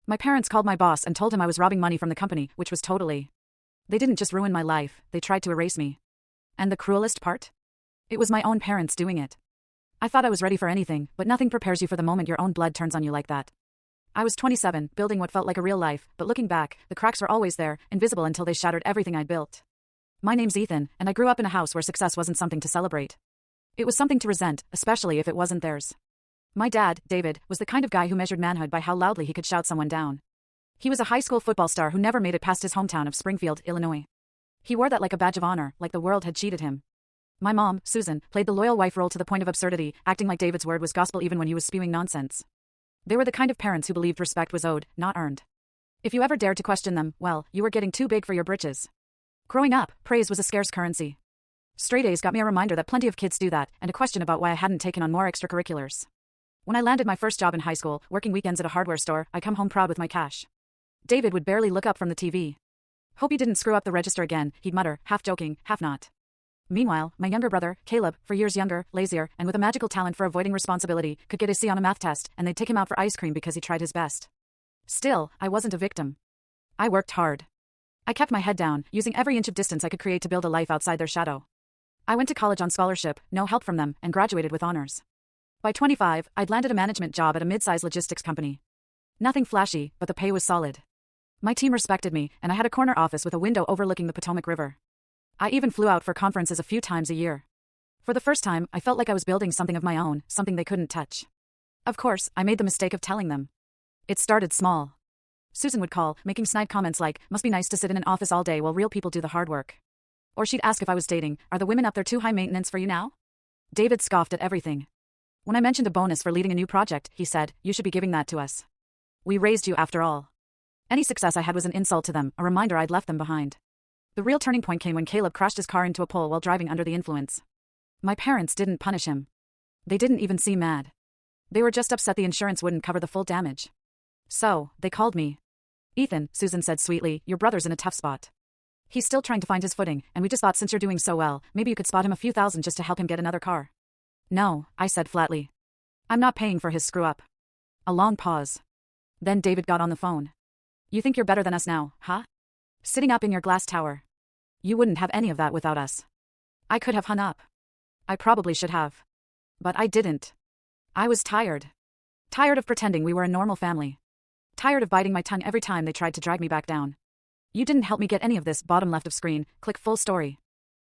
My parents called my boss and told him I was robbing money from the company, which was totally. They didn't just ruin my life, they tried to erase me. And the cruelest part? It was my own parents doing it. I thought I was ready for anything, but nothing prepares you for the moment your own blood turns on you like that. I was 27, building what felt like a real life, but looking back, the cracks were always there, invisible until they shattered everything I'd built. My name's Ethan, and I grew up in a house where success wasn't something to celebrate. It was something to resent, especially if it wasn't theirs. My dad, David, was the kind of guy who measured manhood by how loudly he could shout someone down. He was a high school football star who never made it past his hometown of Springfield, Illinois. He wore that like a badge of honor, like the world had cheated him. My mom, Susan, played the loyal wife role to the point of absurdity, acting like David's word was gospel even when he was spewing nonsense. They were the kind of parents who believed respect was owed, not earned. If you ever dared to question them, well, you were getting too big for your britches. Growing up, praise was a scarce currency. Straight A's got me a reminder that plenty of kids do that, and a question about why I hadn't taken on more extracurriculars. When I landed my first job in high school, working weekends at a hardware store, I come home proud with my cash. David would barely look up from the TV. "Hope you didn't screw up the register again," he'd mutter, half joking, half not. Meanwhile, my younger brother, Caleb, 4 years younger, lazier, and with a magical talent for avoiding responsibility, could get a C on a math test, and they'd take him out for ice cream because he tried his best. Still, I wasn't a victim. I worked hard. I kept my head down, using every inch of distance I could create to build a life outside their shadow. I went to college on scholarship, no help from them, and graduated with honors. By 25, I'd landed a management job at a mid-size logistics company. Nothing flashy, but the pay was solid. My team respected me, and I had a corner office with a window overlooking the Potomac River. I even flew out for conferences a few times a year. For the first time, I felt like I was building something of my own, something they couldn't touch. Of course, I made the mistake of telling them. It started small. Susan would call, making snide comments like, "Must be nice to sit in an office all day while real people do the hard work." Or she'd ask if I was dating, "Are the women up there too high maintenance for you now?" David scoffed at everything. When I mentioned a bonus for leading a new project, he said, "You should be giving that to us. We raised you after all." Any success I had was an insult to them, a reminder I'd left them behind. The real turning point came when Caleb crashed his car into a pole while driving under the influence. My parents didn't punish him. They didn't even seem mad. They were just upset the insurance wouldn't cover the full damage. So, they called me. "Ethan," Susan said sweetly, "your brother's in a tough spot. He's still trying to find his footing, and we just thought since you're doing so well, maybe you could spot him a few thousand just to help him get another car." "No," I said flatly. "I'm not paying for his screw-up." A long pause. Then David got on the phone. "You think you're better than us now, huh? Sitting up in your glass tower. You wouldn't have any of that without us." I could have hung up. I probably should have. But I didn't. I was tired. Tired of pretending we were a normal family. Tired of biting my tongue every time they tried to drag me back down. "You didn't help me get any of this," bottom left of screen, click full story.